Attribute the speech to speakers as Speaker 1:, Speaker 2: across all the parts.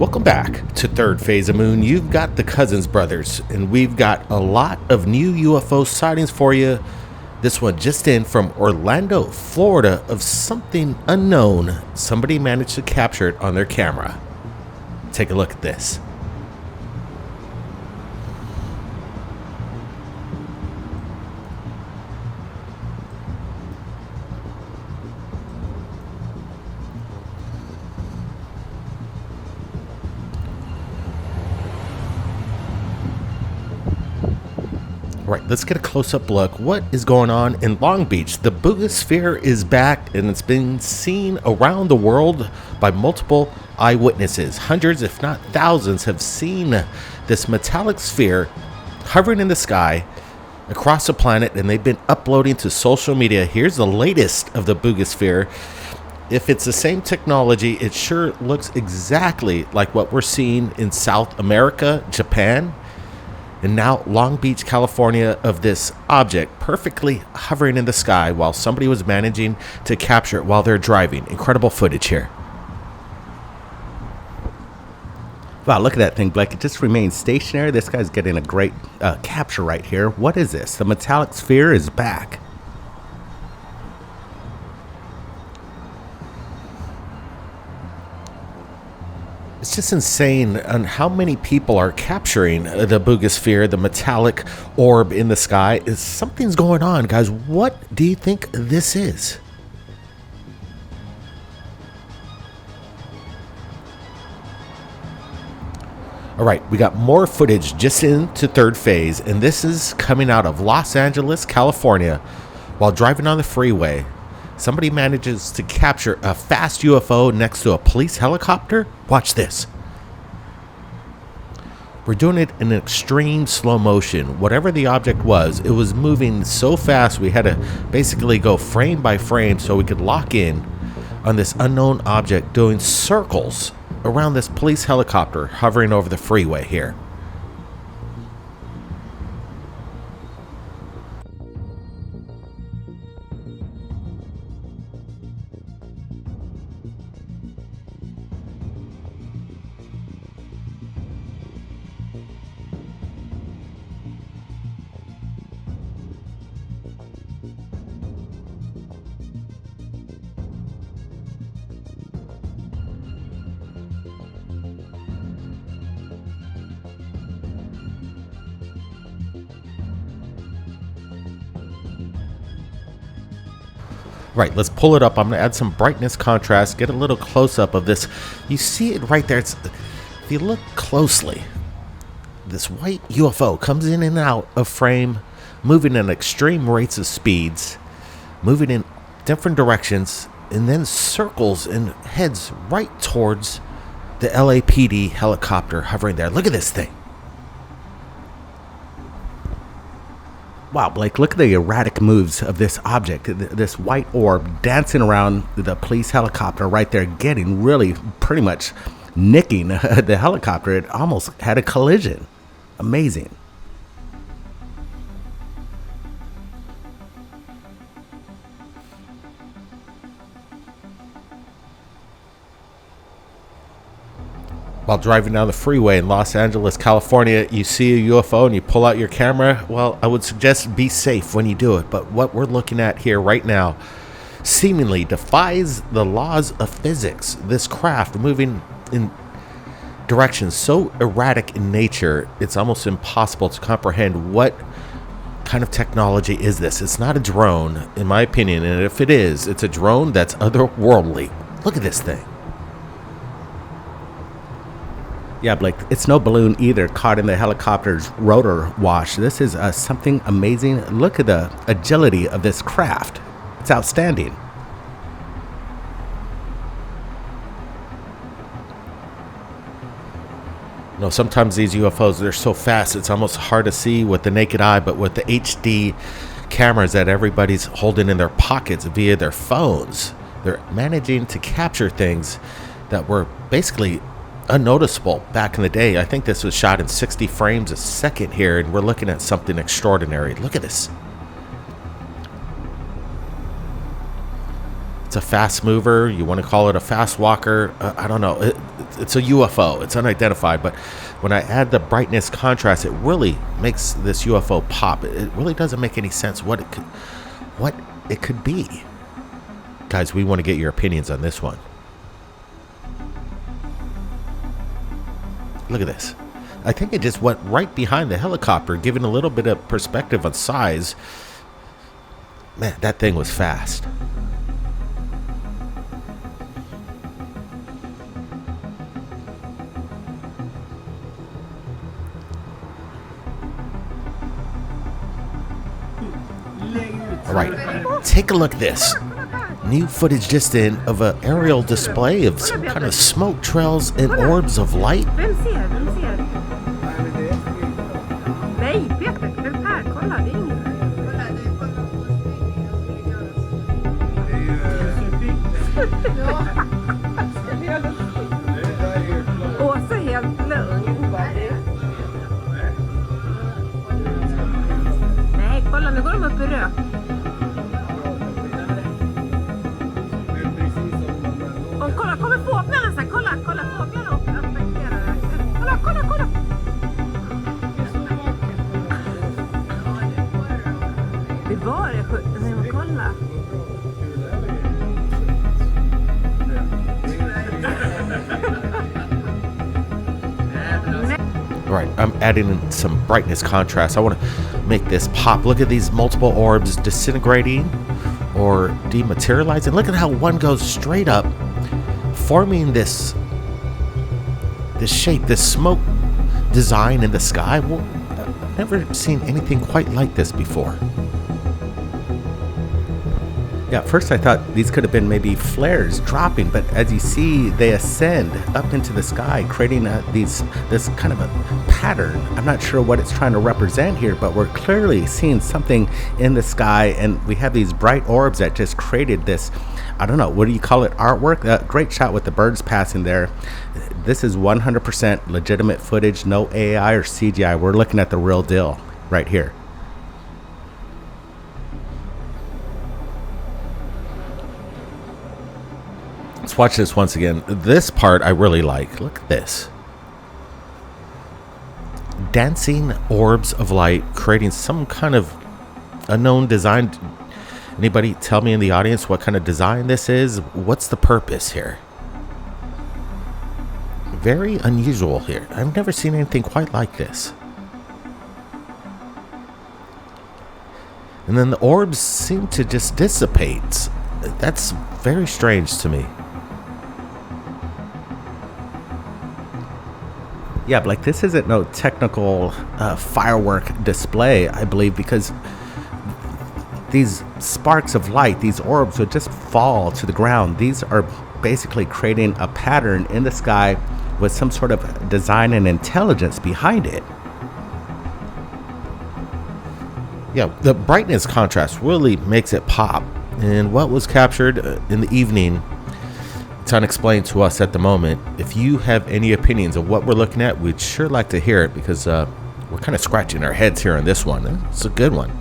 Speaker 1: Welcome back to Third Phase of Moon. You've got the Cousins brothers, and we've got a lot of new UFO sightings for you. This one just in from Orlando, Florida, of something unknown. Somebody managed to capture it on their camera. Take a look at this. Right, let's get a close-up look. What is going on in Long Beach? The Boogosphere is back, and it's been seen around the world by multiple eyewitnesses. Hundreds, if not thousands, have seen this metallic sphere hovering in the sky across the planet, and they've been uploading to social media. Here's the latest of the Boogosphere. If it's the same technology, it sure looks exactly like what we're seeing in South America, Japan, and now Long Beach, California, of this object perfectly hovering in the sky while somebody was managing to capture it while they're driving. Incredible footage here.
Speaker 2: Wow, look at that thing, Blake. It just remains stationary. This guy's getting a great capture right here. What is this? The metallic sphere is back.
Speaker 1: It's just insane on how many people are capturing the Boogosphere, the metallic orb in the sky. Something's going on, guys. What do you think this is? All right, we got more footage just into third phase, and this is coming out of Los Angeles, California. While driving on the freeway, somebody manages to capture a fast UFO next to a police helicopter. Watch this. We're doing it in extreme slow motion. Whatever the object was, it was moving so fast we had to basically go frame by frame so we could lock in on this unknown object doing circles around this police helicopter hovering over the freeway here. Right, let's pull it up. I'm going to add some brightness contrast, get a little close-up of this. You see it right there. If you look closely, this white UFO comes in and out of frame, moving at extreme rates of speeds, moving in different directions, and then circles and heads right towards the LAPD helicopter hovering there. Look at this thing.
Speaker 2: Wow, Blake, look at the erratic moves of this object, this white orb dancing around the police helicopter right there, getting really pretty much nicking the helicopter. It almost had a collision. Amazing.
Speaker 1: While driving down the freeway in Los Angeles, California, you see a UFO and you pull out your camera. Well, I would suggest be safe when you do it. But what we're looking at here right now seemingly defies the laws of physics. This craft moving in directions so erratic in nature, it's almost impossible to comprehend what kind of technology is this. It's not a drone, in my opinion. And if it is, it's a drone that's otherworldly. Look at this thing.
Speaker 2: Yeah, Blake, it's no balloon either caught in the helicopter's rotor wash. This is something amazing. Look at the agility of this craft. It's outstanding.
Speaker 1: You know, sometimes these UFOs, they're so fast, it's almost hard to see with the naked eye, but with the HD cameras that everybody's holding in their pockets via their phones, they're managing to capture things that were basically unnoticeable back in the day. I think this was shot in 60 frames a second here, and we're looking at something extraordinary. Look at this. It's a fast mover. You want to call it a fast walker. I don't know. it's a UFO. It's unidentified, but when I add the brightness contrast, it really makes this UFO pop. It really doesn't make any sense what it could be. Guys, we want to get your opinions on this one. Look at this. I think it just went right behind the helicopter, giving a little bit of perspective on size. Man, that thing was fast. All right, take a look at this. New footage just in of an aerial display of some kind of smoke trails and orbs of light.
Speaker 3: Vem ser? Nej, Peter, den här, kolla, det är inget. Åsa är helt lugn. Nej, kolla, nu går de upp i rök. Och kolla, kommer fåglarna så här, kolla, fåglarna och attackerar. Kolla. Det var det sjukt, nej men kolla.
Speaker 1: Right, I'm adding in some brightness contrast. I want to make this pop. Look at these multiple orbs disintegrating or dematerializing. Look at how one goes straight up, forming this shape, this smoke design in the sky. Well, I've never seen anything quite like this before.
Speaker 2: Yeah, at first I thought these could have been maybe flares dropping, but as you see, they ascend up into the sky, creating this kind of a pattern. I'm not sure what it's trying to represent here, but we're clearly seeing something in the sky, and we have these bright orbs that just created this, I don't know, what do you call it, artwork? Great shot with the birds passing there. This is 100% legitimate footage, no AI or CGI. We're looking at the real deal right here.
Speaker 1: Let's watch this once again. This part I really like. Look at this. Dancing orbs of light, creating some kind of unknown design. Anybody tell me in the audience what kind of design this is? What's the purpose here? Very unusual here. I've never seen anything quite like this. And then the orbs seem to just dissipate. That's very strange to me.
Speaker 2: Yeah, but like this isn't no technical firework display, I believe, because these sparks of light, these orbs would just fall to the ground. These are basically creating a pattern in the sky with some sort of design and intelligence behind it.
Speaker 1: Yeah, the brightness contrast really makes it pop. And what was captured in the evening, it's unexplained to us at the moment. If you have any opinions of what we're looking at, we'd sure like to hear it, because we're kind of scratching our heads here on this one. It's a good one.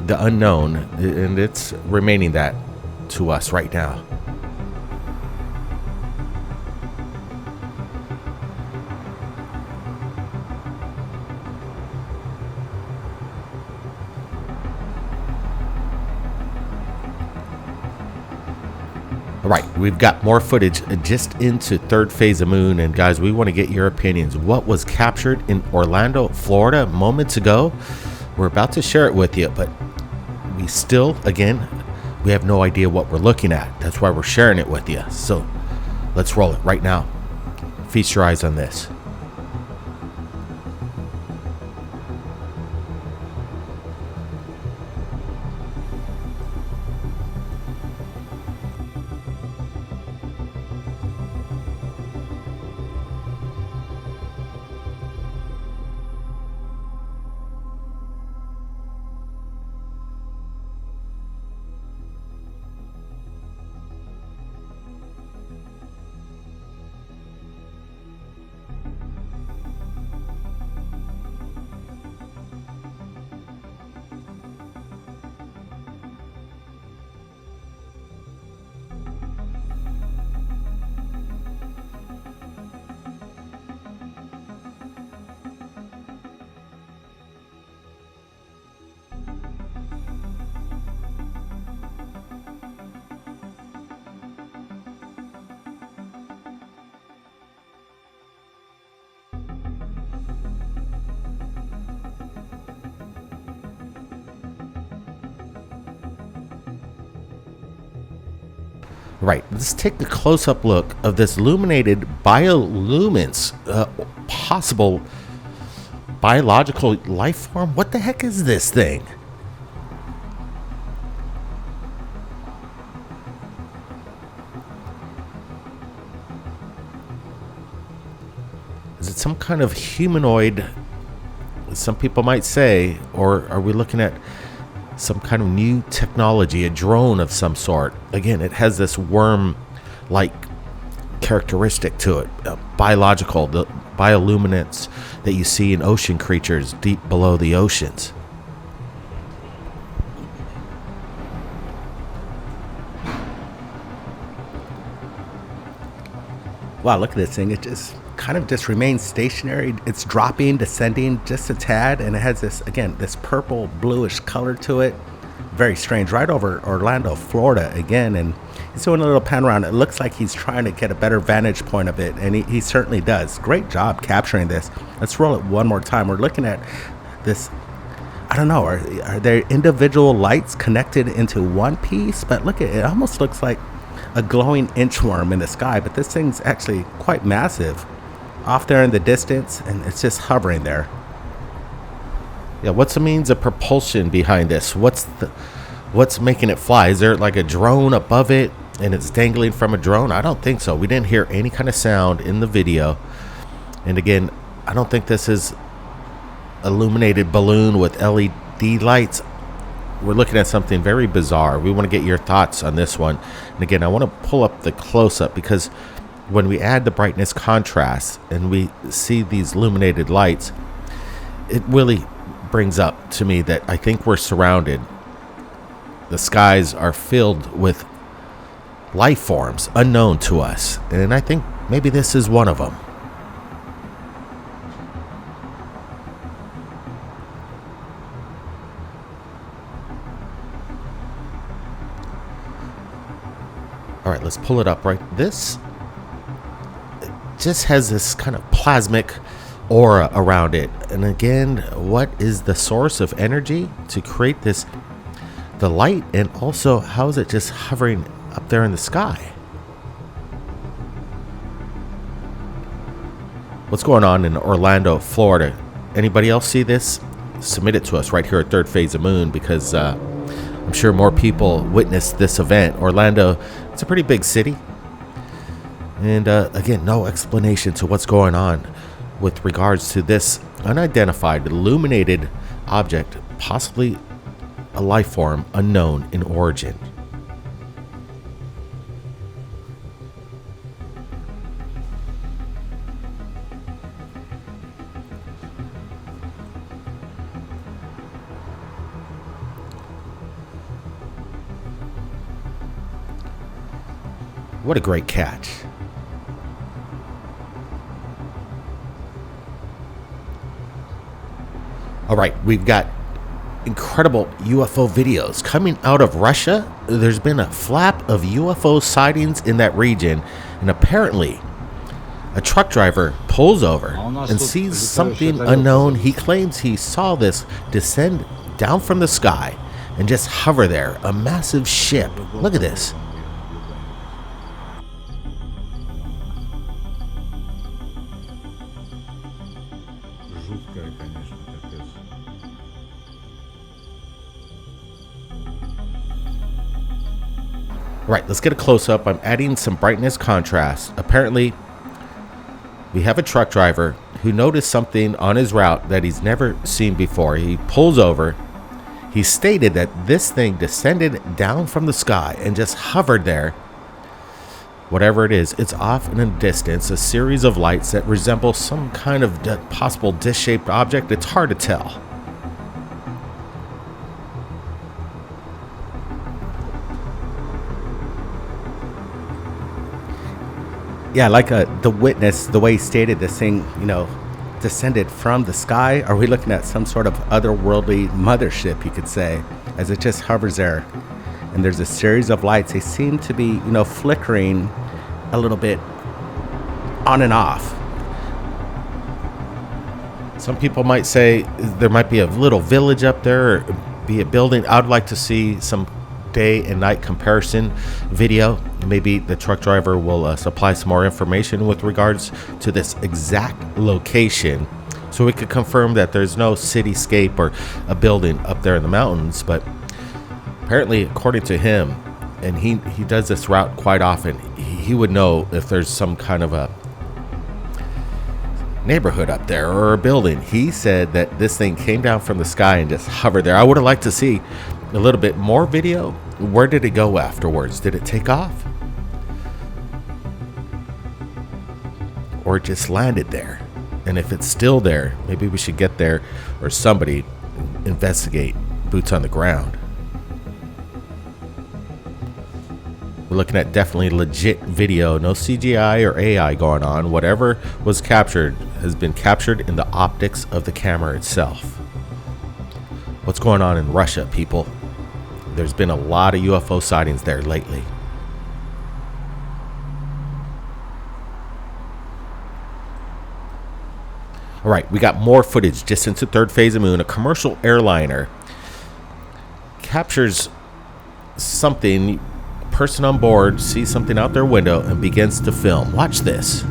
Speaker 1: The unknown, and it's remaining that to us right now. All right, we've got more footage just into third phase of moon, and guys, we want to get your opinions. What was captured in Orlando, Florida moments ago? We're about to share it with you, but we still, again, we have no idea what we're looking at. That's why we're sharing it with you. So let's roll it right now. Feast your eyes on this. Right, let's take a close-up look of this illuminated bioluminescence, possible biological life form. What the heck is this thing? Is it some kind of humanoid, some people might say, or are we looking at some kind of new technology, a drone of some sort? Again, it has this worm-like characteristic to it, biological, the bioluminescence that you see in ocean creatures deep below the oceans.
Speaker 2: Wow, look at this thing. It just kind of just remains stationary. It's dropping, descending just a tad, and it has this, again, this purple bluish color to it. Very strange. Right over Orlando, Florida again, and he's doing a little pan around. It looks like he's trying to get a better vantage point of it, and he certainly does. Great job capturing this. Let's roll it one more time. We're looking at this, I don't know, are there individual lights connected into one piece? But look at it, it almost looks like a glowing inchworm in the sky, but this thing's actually quite massive off there in the distance, and it's just hovering there.
Speaker 1: Yeah, what's the means of propulsion behind this? What's making it fly? Is there like a drone above it and it's dangling from a drone? I don't think so. We didn't hear any kind of sound in the video. And again, I don't think this is illuminated balloon with LED lights. We're looking at something very bizarre. We want to get your thoughts on this one. And again, I want to pull up the close-up because when we add the brightness contrast and we see these illuminated lights, it really brings up to me that I think we're surrounded. The skies are filled with life forms unknown to us, and I think maybe this is one of them. All right, let's pull it up. Right, this just has this kind of plasmic aura around it, and again, what is the source of energy to create this, the light, and also how is it just hovering up there in the sky? What's going on in Orlando, Florida? Anybody else see this? Submit it to us right here at Third Phase of Moon, because I'm sure more people witnessed this event. Orlando, it's a pretty big city, and again, no explanation to what's going on with regards to this unidentified illuminated object, possibly a life form unknown in origin. What a great catch. All right, we've got incredible UFO videos coming out of Russia. There's been a flap of UFO sightings in that region, and apparently a truck driver pulls over and sees something unknown. He claims he saw this descend down from the sky and just hover there, a massive ship. Look at this. Right, let's get a close-up. I'm adding some brightness contrast. Apparently, we have a truck driver who noticed something on his route that he's never seen before. He pulls over. He stated that this thing descended down from the sky and just hovered there. Whatever it is, it's off in the distance, a series of lights that resemble some kind of possible disc-shaped object. It's hard to tell.
Speaker 2: Yeah, like the witness, the way he stated this thing, descended from the sky. Are we looking at some sort of otherworldly mothership, you could say, as it just hovers there? And there's a series of lights. They seem to be, flickering a little bit on and off.
Speaker 1: Some people might say there might be a little village up there, or be a building. I'd like to see some day and night comparison video. Maybe the truck driver will supply some more information with regards to this exact location, so we could confirm that there's no cityscape or a building up there in the mountains. But apparently, according to him, and he does this route quite often, he would know if there's some kind of a neighborhood up there or a building. He said that this thing came down from the sky and just hovered there. I would have liked to see a little bit more video. Where did it go afterwards? Did it take off? Or it just landed there? And if it's still there, maybe we should get there, or somebody investigate, boots on the ground. We're looking at definitely legit video, no CGI or AI going on. Whatever was captured has been captured in the optics of the camera itself. What's going on in Russia, people? There's been a lot of UFO sightings there lately. All right, we got more footage just into third phase of moon. A commercial airliner captures something. Person on board sees something out their window and begins to film. Watch this.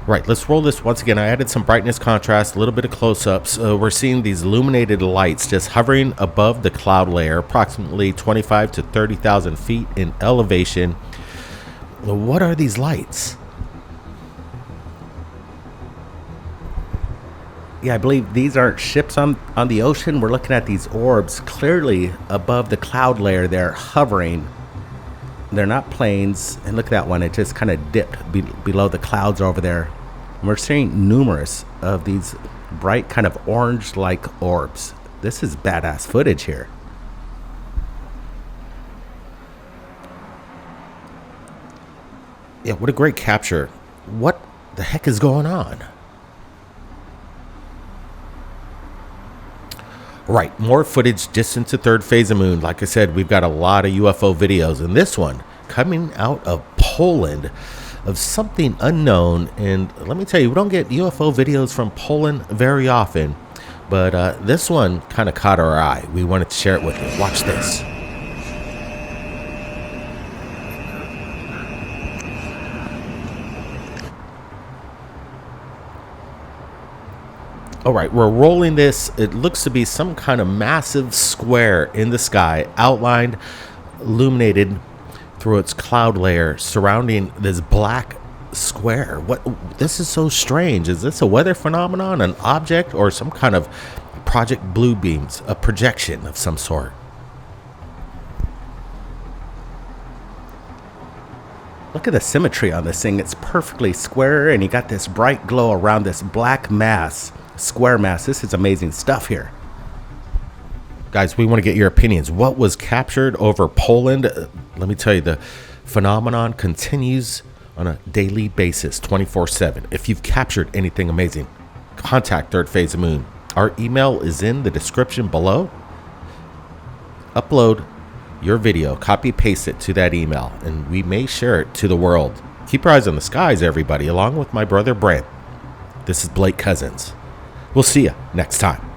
Speaker 1: Right, let's roll this once again. I added some brightness contrast, a little bit of close-ups. We're seeing these illuminated lights just hovering above the cloud layer, approximately 25 to 30,000 feet in elevation. What are these lights?
Speaker 2: Yeah, I believe these aren't ships on the ocean. We're looking at these orbs clearly above the cloud layer. They're hovering. They're not planes. And look at that one. It just kind of dipped below the clouds over there. And we're seeing numerous of these bright kind of orange-like orbs. This is badass footage here.
Speaker 1: Yeah, what a great capture. What the heck is going on? Right, more footage just into third phase of moon. Like I said, we've got a lot of UFO videos, and this one coming out of Poland of something unknown. And let me tell you, we don't get UFO videos from Poland very often, but this one kind of caught our eye. We wanted to share it with you. Watch this. All right, we're rolling this. It looks to be some kind of massive square in the sky, outlined, illuminated through its cloud layer, surrounding this black square. What? This is so strange. Is this a weather phenomenon, an object, or some kind of Project Blue Beams, a projection of some sort?
Speaker 2: Look at the symmetry on this thing. It's perfectly square, and you got this bright glow around this black mass. Square mass. This is amazing stuff here.
Speaker 1: Guys, we want to get your opinions. What was captured over Poland? Let me tell you, the phenomenon continues on a daily basis, 24/7. If you've captured anything amazing, contact Third Phase of Moon. Our email is in the description below. Upload your video, copy paste it to that email, and we may share it to the world. Keep your eyes on the skies, everybody, along with my brother Brent. This is Blake Cousins. We'll see you next time.